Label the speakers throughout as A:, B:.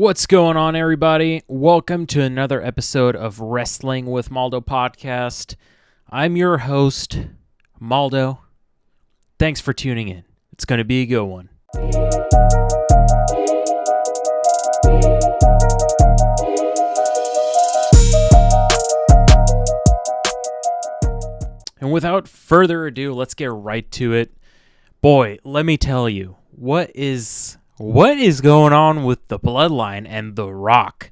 A: What's going on, everybody? Welcome to another episode of Wrestling with Maldo podcast. I'm your host, Maldo. Thanks for tuning in. It's going to be a good one. And without further ado, let's get right to it. Boy, let me tell you, what is going on with the Bloodline and The Rock?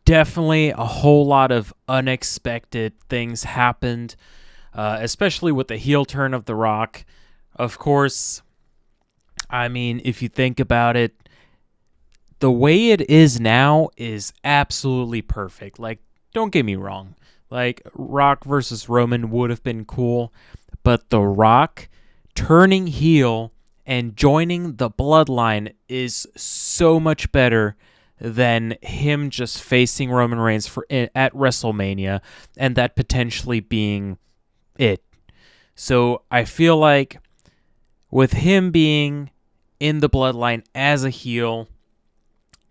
A: Definitely a whole lot of unexpected things happened, especially with the heel turn of The Rock. Of course, I mean, if you think about it, the way it is now is absolutely perfect. Like, don't get me wrong. Like, Rock versus Roman would have been cool, but The Rock turning heel and joining the Bloodline is so much better than him just facing Roman Reigns at WrestleMania and that potentially being it. So I feel like with him being in the Bloodline as a heel,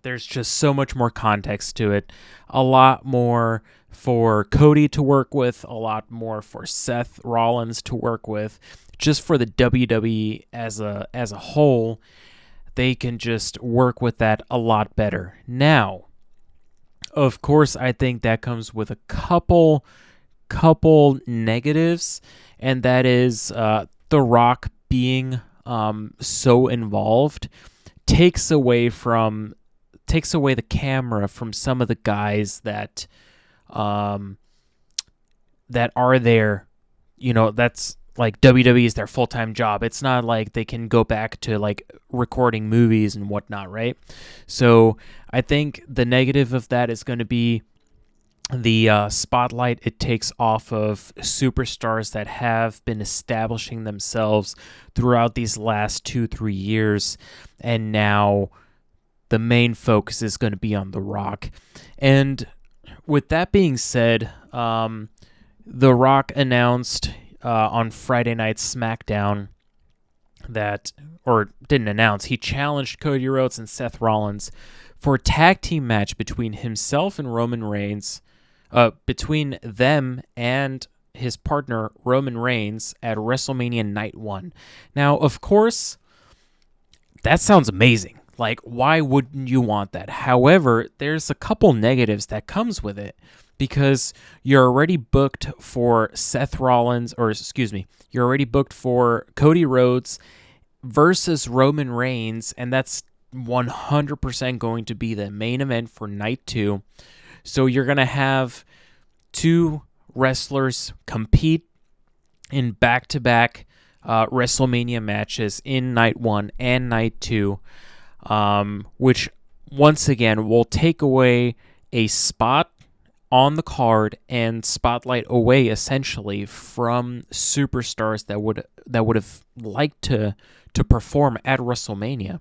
A: there's just so much more context to it. A lot more for Cody to work with, a lot more for Seth Rollins to work with. Just for the WWE as a whole, they can just work with that a lot better. Now, of course, I think that comes with a couple negatives, and that is The Rock being so involved takes away the camera from some of the guys that are there. You know, that's like WWE is their full-time job. It's not like they can go back to like recording movies and whatnot, right? So I think the negative of that is going to be the spotlight it takes off of superstars that have been establishing themselves throughout these last 2-3 years, and now the main focus is going to be on The Rock. And with that being said, The Rock announced on Friday Night SmackDown he challenged Cody Rhodes and Seth Rollins for a tag team match between himself and Roman Reigns, between them and his partner Roman Reigns at WrestleMania Night 1. Now, of course, that sounds amazing. Like, why wouldn't you want that? However, there's a couple negatives that comes with it, because you're already booked for you're already booked for Cody Rhodes versus Roman Reigns, and that's 100% going to be the main event for Night 2. So you're going to have two wrestlers compete in back-to-back WrestleMania matches in Night 1 and Night 2, which once again will take away a spot on the card and spotlight away essentially from superstars that would have liked to perform at WrestleMania.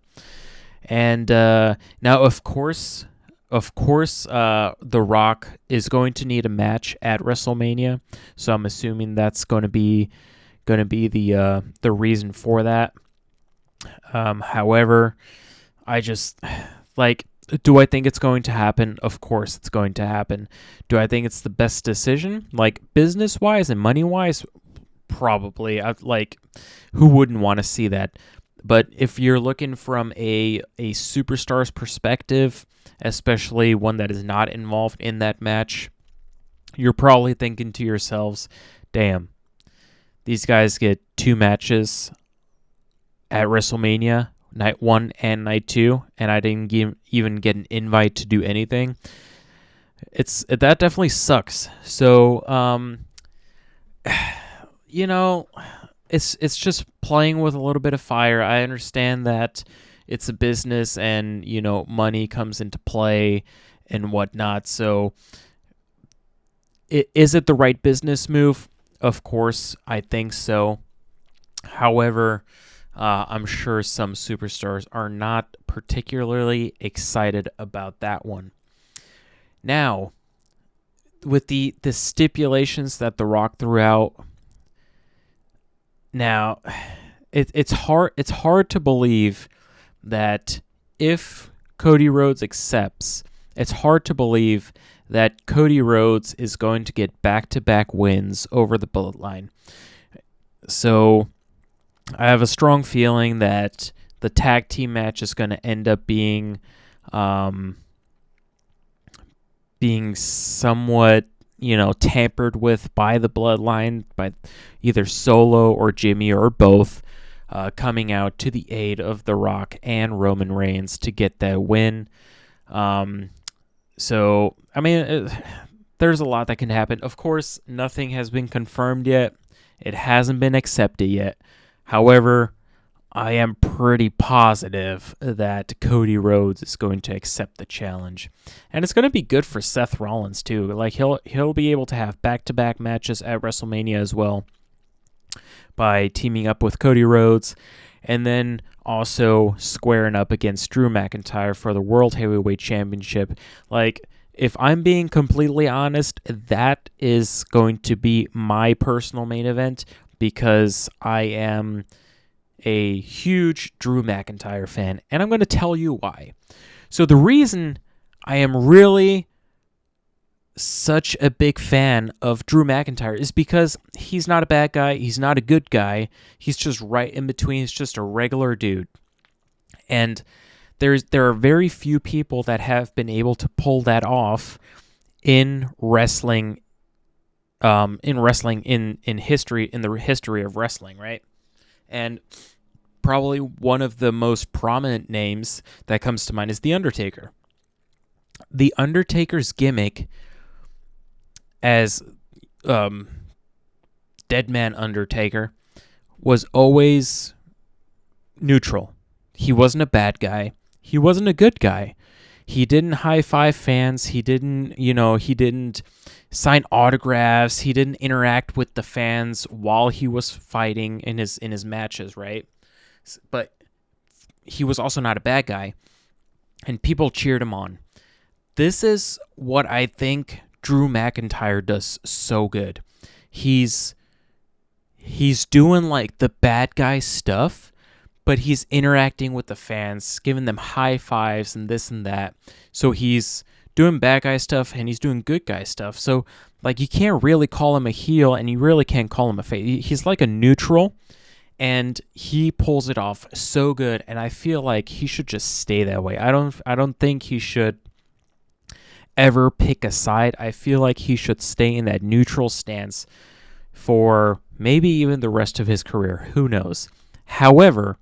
A: And now, of course, The Rock is going to need a match at WrestleMania, so I'm assuming that's going to be the reason for that. However, I just like. Do I think it's going to happen? Of course it's going to happen. Do I think it's the best decision? Like, business-wise and money-wise? Probably. Who wouldn't want to see that? But if you're looking from a superstar's perspective, especially one that is not involved in that match, you're probably thinking to yourselves, damn, these guys get 2 matches at WrestleMania, Night 1 and Night 2, and I didn't even get an invite to do anything. That definitely sucks. So, it's just playing with a little bit of fire. I understand that it's a business and, money comes into play and whatnot. So, is it the right business move? Of course, I think so. However, I'm sure some superstars are not particularly excited about that one. Now, with the stipulations that The Rock threw out, now it's hard to believe that if Cody Rhodes accepts, it's hard to believe that Cody Rhodes is going to get back-to-back wins over the Bloodline. So I have a strong feeling that the tag team match is going to end up being somewhat, tampered with by the Bloodline, by either Solo or Jimmy or both, coming out to the aid of The Rock and Roman Reigns to get that win. So, I mean, there's a lot that can happen. Of course, nothing has been confirmed yet. It hasn't been accepted yet. However, I am pretty positive that Cody Rhodes is going to accept the challenge. And it's going to be good for Seth Rollins too. Like he'll be able to have back-to-back matches at WrestleMania as well by teaming up with Cody Rhodes, and then also squaring up against Drew McIntyre for the World Heavyweight Championship. Like, if I'm being completely honest, that is going to be my personal main event because I am a huge Drew McIntyre fan, and I'm going to tell you why. So the reason I am really such a big fan of Drew McIntyre is because he's not a bad guy, he's not a good guy, he's just right in between, he's just a regular dude. And there are very few people that have been able to pull that off in wrestling, in the history of wrestling, right? And probably one of the most prominent names that comes to mind is The Undertaker. The Undertaker's gimmick as Dead Man Undertaker was always neutral. He wasn't a bad guy. He wasn't a good guy. He didn't high-five fans. He didn't sign autographs. He didn't interact with the fans while he was fighting in his matches, right? But he was also not a bad guy, and people cheered him on. This is what I think Drew McIntyre does so good. He's doing like the bad guy stuff, but he's interacting with the fans, giving them high fives and this and that. So he's doing bad guy stuff and he's doing good guy stuff. So like you can't really call him a heel and you really can't call him a face. He's like a neutral, and he pulls it off so good. And I feel like he should just stay that way. I don't think he should ever pick a side. I feel like he should stay in that neutral stance for maybe even the rest of his career. Who knows? However,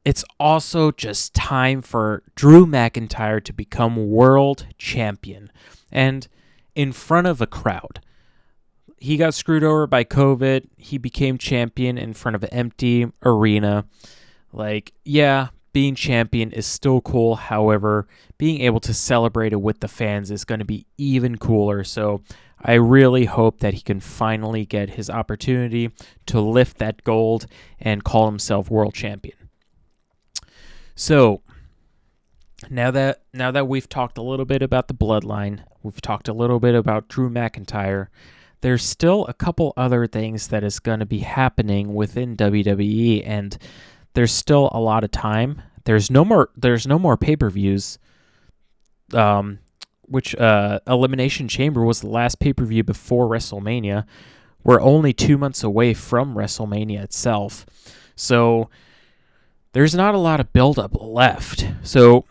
A: it's also just time for Drew McIntyre to become world champion and in front of a crowd. He got screwed over by COVID. He became champion in front of an empty arena. Like, yeah, being champion is still cool. However, being able to celebrate it with the fans is going to be even cooler. So I really hope that he can finally get his opportunity to lift that gold and call himself world champion. So now that we've talked a little bit about the Bloodline, we've talked a little bit about Drew McIntyre, there's still a couple other things that is going to be happening within WWE, and there's still a lot of time. There's no more pay-per-views. Which Elimination Chamber was the last pay-per-view before WrestleMania. We're only 2 months away from WrestleMania itself. So there's not a lot of build-up left. So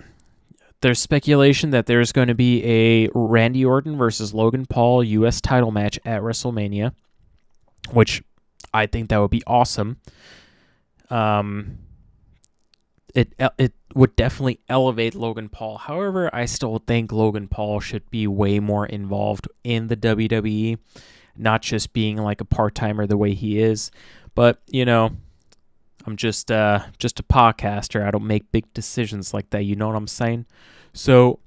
A: there's speculation that there's going to be a Randy Orton versus Logan Paul U.S. title match at WrestleMania, which I think that would be awesome. It would definitely elevate Logan Paul. However, I still think Logan Paul should be way more involved in the WWE, not just being like a part-timer the way he is. But, I'm just a podcaster. I don't make big decisions like that. You know what I'm saying? So,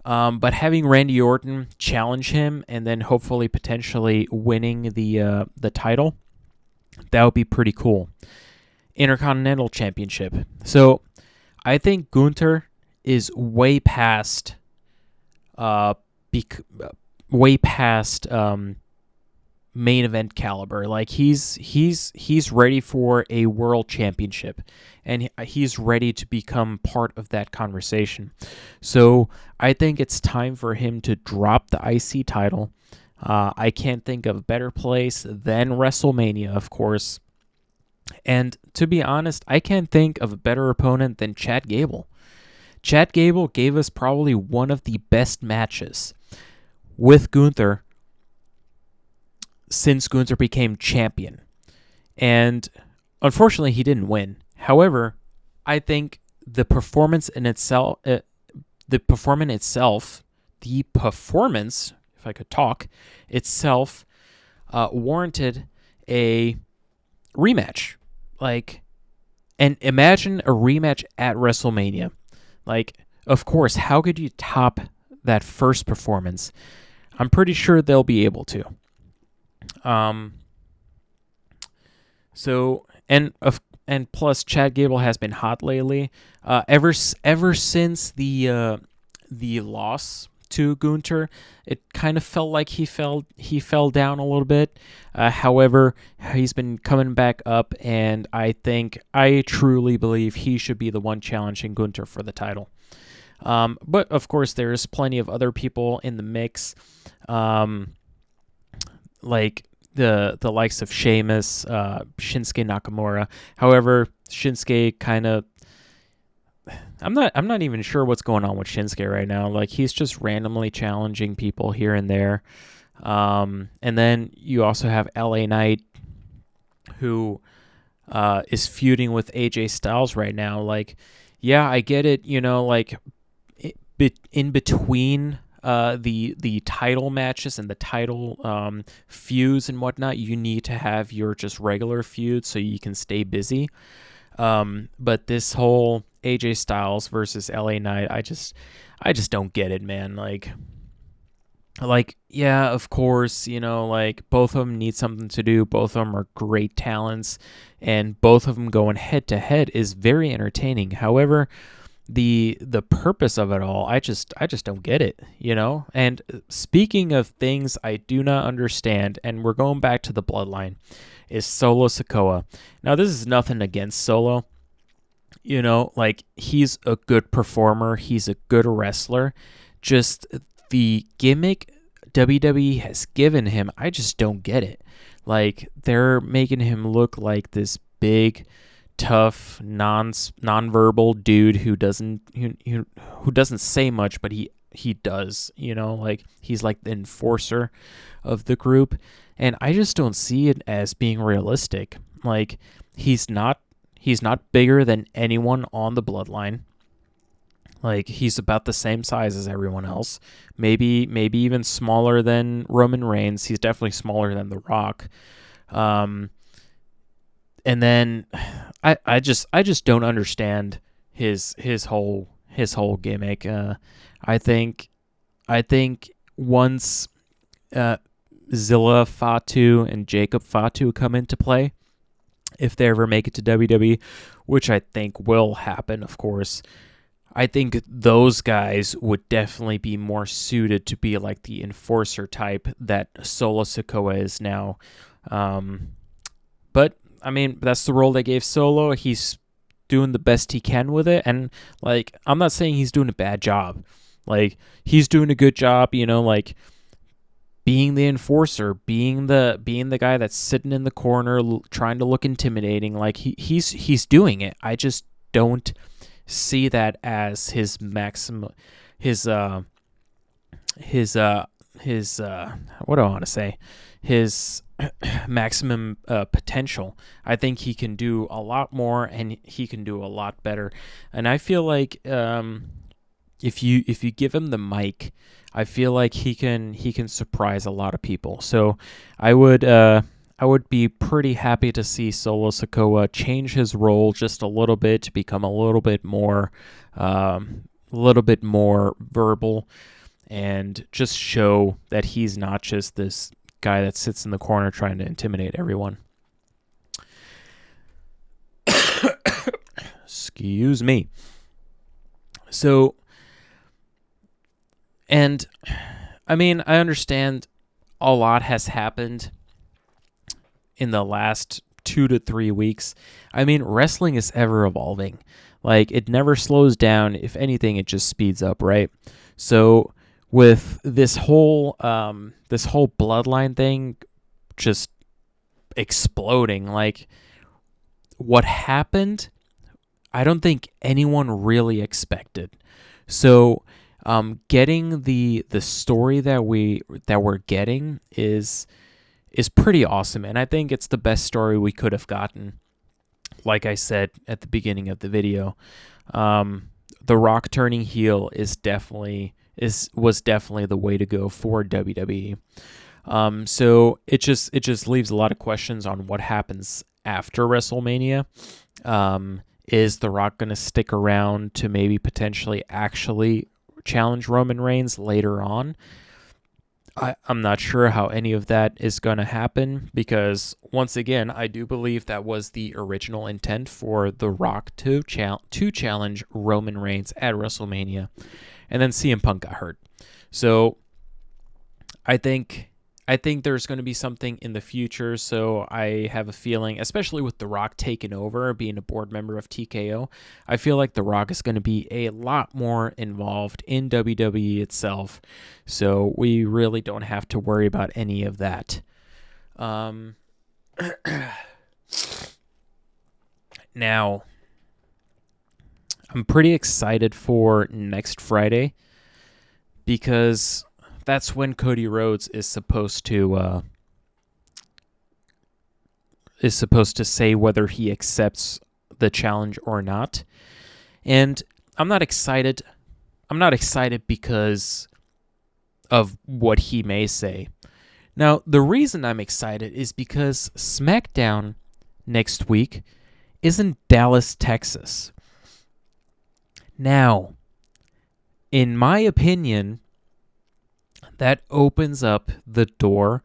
A: but having Randy Orton challenge him and then hopefully potentially winning the title, that would be pretty cool. Intercontinental Championship. So I think Gunther is way past main event caliber. Like he's ready for a world championship. and he's ready to become part of that conversation. So I think it's time for him to drop the IC title. I can't think of a better place than WrestleMania, of course. And to be honest, I can't think of a better opponent than Chad Gable. Chad Gable gave us probably one of the best matches with Gunther since Gunther became champion. And unfortunately, he didn't win. However, I think the performance, if I could talk, itself warranted a rematch. Like, and imagine a rematch at WrestleMania. Like, of course, how could you top that first performance? I'm pretty sure they'll be able to. So and plus, Chad Gable has been hot lately. Ever since the loss to Gunther, it kind of felt like he fell down a little bit. However, he's been coming back up, and I truly believe he should be the one challenging Gunther for the title. But of course, there's plenty of other people in the mix, like the likes of Sheamus, Shinsuke Nakamura. However, Shinsuke kind of, I'm not even sure what's going on with Shinsuke right now. Like, he's just randomly challenging people here and there. And then you also have LA Knight, who is feuding with AJ Styles right now. Like, yeah, I get it. Like, in between the title matches and the title feuds and whatnot, you need to have your just regular feuds so you can stay busy. But this whole AJ Styles versus LA Knight, I just don't get it, man. Like, yeah, of course, like, both of them need something to do. Both of them are great talents, and both of them going head to head is very entertaining. However, the purpose of it all, I just don't get it, And speaking of things I do not understand, and we're going back to the Bloodline, is Solo Sikoa. Now, this is nothing against Solo. Like, he's a good performer. He's a good wrestler. Just the gimmick WWE has given him, I just don't get it. Like, they're making him look like this big, tough, non-verbal dude who doesn't say much, but he does. Like, he's like the enforcer of the group, and I just don't see it as being realistic. Like, he's not bigger than anyone on the Bloodline. Like, he's about the same size as everyone else. Maybe even smaller than Roman Reigns. He's definitely smaller than The Rock. And then I just don't understand his whole gimmick. I think once Zilla Fatu and Jacob Fatu come into play, if they ever make it to WWE, which I think will happen, of course, I think those guys would definitely be more suited to be like the enforcer type that Solo Sikoa is now. But I mean, that's the role they gave Solo. He's doing the best he can with it, and like, I'm not saying he's doing a bad job. Like, he's doing a good job, like, being the enforcer, being the guy that's sitting in the corner trying to look intimidating. Like, he's doing it. I just don't see that as his maximum, his what do I want to say? His maximum potential. I think he can do a lot more, and he can do a lot better. And I feel like if you give him the mic, I feel like he can surprise a lot of people. So I would be pretty happy to see Solo Sikoa change his role just a little bit to become a little bit more verbal, and just show that he's not just this guy that sits in the corner trying to intimidate everyone. Excuse me. So, and I mean, I understand a lot has happened in the last 2 to 3 weeks. I mean, wrestling is ever evolving. Like, it never slows down. If anything, it just speeds up, right? So with this whole bloodline thing just exploding, like, what happened, I don't think anyone really expected. So getting the story that we're getting is pretty awesome, and I think it's the best story we could have gotten. Like I said at the beginning of the video, The Rock turning heel was definitely the way to go for WWE. So it just leaves a lot of questions on what happens after WrestleMania. Is The Rock going to stick around to maybe potentially actually challenge Roman Reigns later on? I'm not sure how any of that is going to happen, because once again, I do believe that was the original intent for The Rock to challenge Roman Reigns at WrestleMania, and then CM Punk got hurt. So I think there's going to be something in the future. So I have a feeling, especially with The Rock taking over, being a board member of TKO, I feel like The Rock is going to be a lot more involved in WWE itself. So we really don't have to worry about any of that. Now, I'm pretty excited for next Friday, because that's when Cody Rhodes is supposed to say whether he accepts the challenge or not. And I'm not excited. I'm not excited because of what he may say. Now, the reason I'm excited is because SmackDown next week is in Dallas, Texas. Now, in my opinion, that opens up the door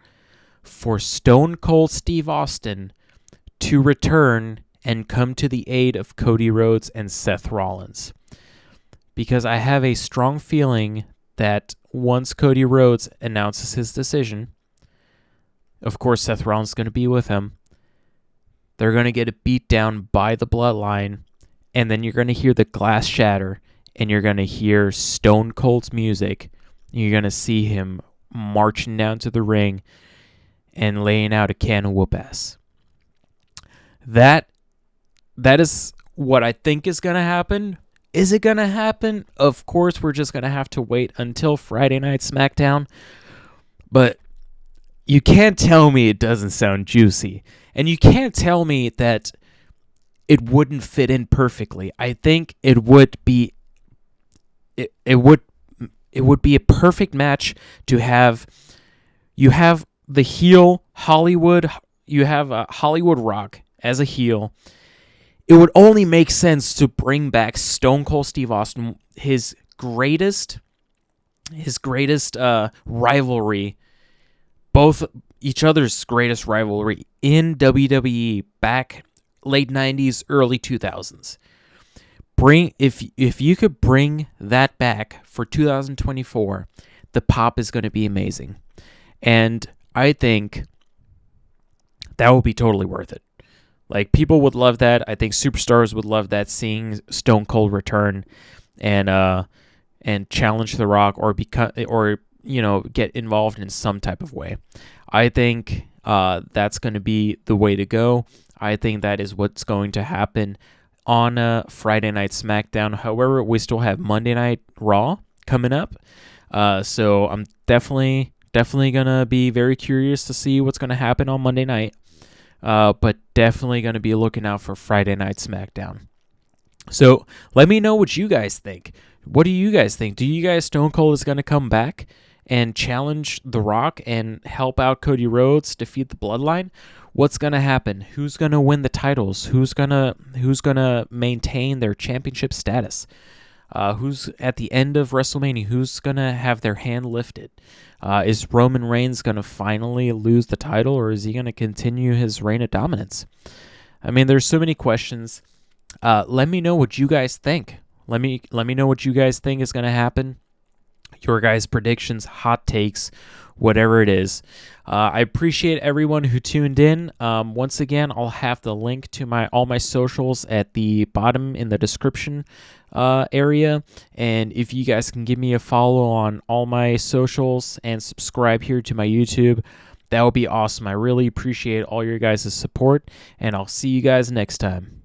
A: for Stone Cold Steve Austin to return and come to the aid of Cody Rhodes and Seth Rollins. Because I have a strong feeling that once Cody Rhodes announces his decision, of course Seth Rollins is going to be with him, they're going to get a beat down by the Bloodline, and then you're going to hear the glass shatter, and you're going to hear Stone Cold's music. You're going to see him marching down to the ring and laying out a can of whoop ass. That is what I think is going to happen. Is it going to happen? Of course, we're just going to have to wait until Friday Night SmackDown. But you can't tell me it doesn't sound juicy. And you can't tell me that it wouldn't fit in perfectly. I think it would be a perfect match to have. You have the heel Hollywood, you have Hollywood Rock as a heel. It would only make sense to bring back Stone Cold Steve Austin, his greatest rivalry, both each other's greatest rivalry in WWE back late 90s, early 2000s. If you could bring that back for 2024, the pop is going to be amazing. And I think that will be totally worth it. Like, people would love that. I think superstars would love that, seeing Stone Cold return and challenge The Rock or get involved in some type of way. I think that's going to be the way to go. I think that is what's going to happen on Friday Night SmackDown. However, we still have Monday Night Raw coming up. So I'm definitely going to be very curious to see what's going to happen on Monday night. But definitely going to be looking out for Friday Night SmackDown. So let me know what you guys think. What do you guys think? Do you guys Stone Cold is going to come back and challenge The Rock and help out Cody Rhodes, defeat the Bloodline? What's going to happen? Who's going to win the titles? Who's going to maintain their championship status? Who's at the end of WrestleMania? Who's going to have their hand lifted? Is Roman Reigns going to finally lose the title, or is he going to continue his reign of dominance? I mean, there's so many questions. Let me know what you guys think. Let me know what you guys think is going to happen. your guys' predictions, hot takes, whatever it is. I appreciate everyone who tuned in. Once again, I'll have the link to all my socials at the bottom in the description area. And if you guys can give me a follow on all my socials and subscribe here to my YouTube, that would be awesome. I really appreciate all your guys' support, and I'll see you guys next time.